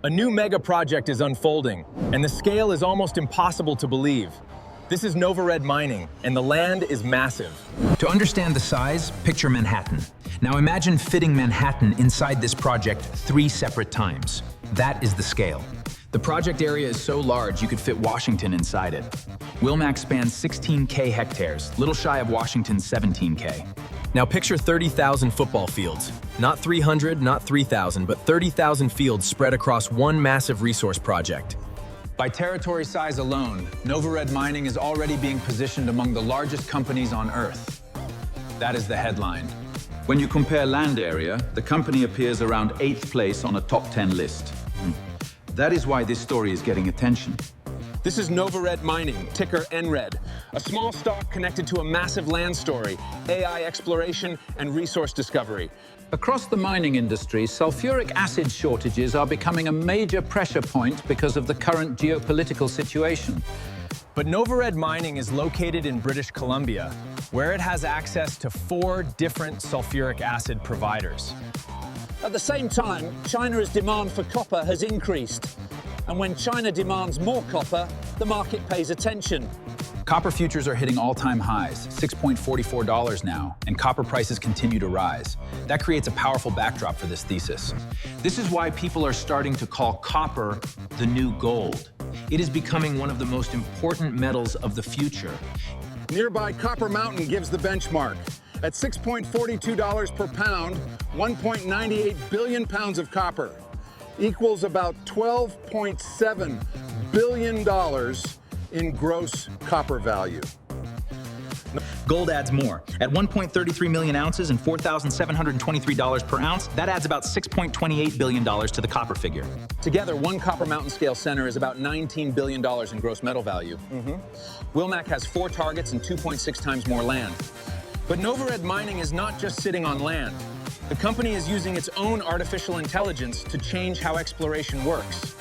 A new mega project is unfolding, and the scale is almost impossible to believe. This is Novared mining, and the land is massive. To understand the size, picture Manhattan. Now imagine fitting Manhattan inside this project 3 separate times. That is the scale. The project area is so large you could fit Washington inside it. Wilmac spans 16K hectares, little shy of Washington's 17K. Now picture 30,000 football fields. Not 300, not 3,000, but 30,000 fields spread across one massive resource project. By territory size alone, Novared mining is already being positioned among the largest companies on Earth. That is the headline. When you compare land area, the company appears around 8th place on a top 10 list. That is why this story is getting attention. This is Novared mining, ticker NRED, a small stock connected to a massive land story, AI exploration, and resource discovery. Across the mining industry, sulfuric acid shortages are becoming a major pressure point because of the current geopolitical situation. But Novared mining is located in British Columbia, where it has access to 4 different sulfuric acid providers. At the same time, China's demand for copper has increased. And when China demands more copper, the market pays attention. Copper futures are hitting all-time highs, $6.44 now, and copper prices continue to rise. That creates a powerful backdrop for this thesis. This is why people are starting to call copper the new gold. It is becoming one of the most important metals of the future. Nearby Copper Mountain gives the benchmark. At $6.42 per pound, 1.98 billion pounds of copper equals about $12.7 billion in gross copper value. Gold adds more. At 1.33 million ounces and $4,723 per ounce, that adds about $6.28 billion to the copper figure. Together, one Copper Mountain scale center is about $19 billion in gross metal value. Wilmac has 4 targets and 2.6 times more land. But Novared mining is not just sitting on land. The company is using its own artificial intelligence to change how exploration works.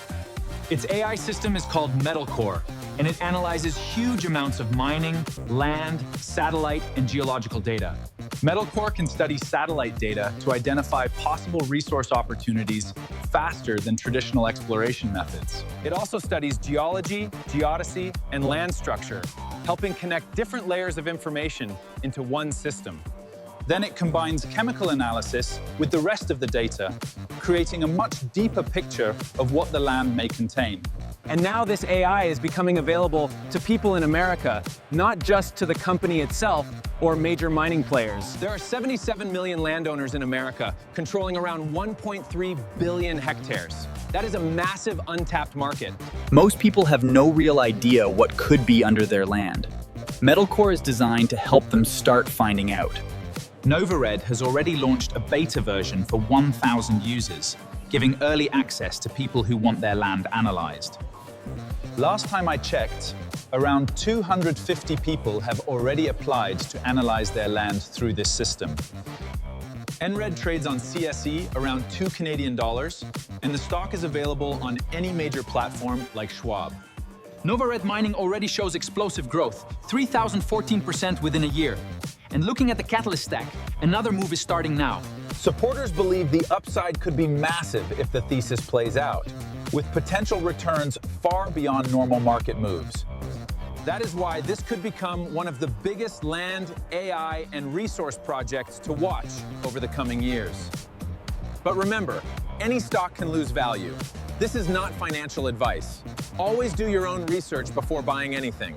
Its AI system is called MetalCore, and it analyzes huge amounts of mining, land, satellite, and geological data. MetalCore can study satellite data to identify possible resource opportunities faster than traditional exploration methods. It also studies geology, geodesy, and land structure, helping connect different layers of information into one system. Then it combines chemical analysis with the rest of the data, creating a much deeper picture of what the land may contain. And now this AI is becoming available to people in America, not just to the company itself or major mining players. There are 77 million landowners in America, controlling around 1.3 billion hectares. That is a massive untapped market. Most people have no real idea what could be under their land. MetalCore is designed to help them start finding out. Novared has already launched a beta version for 1,000 users, giving early access to people who want their land analyzed. Last time I checked, around 250 people have already applied to analyze their land through this system. NRED trades on CSE around $2 Canadian, and the stock is available on any major platform like Schwab. Novared mining already shows explosive growth, 3,014% within a year. And looking at the catalyst stack, another move is starting now. Supporters believe the upside could be massive if the thesis plays out, with potential returns far beyond normal market moves. That is why this could become one of the biggest land, AI, and resource projects to watch over the coming years. But remember, any stock can lose value. This is not financial advice. Always do your own research before buying anything.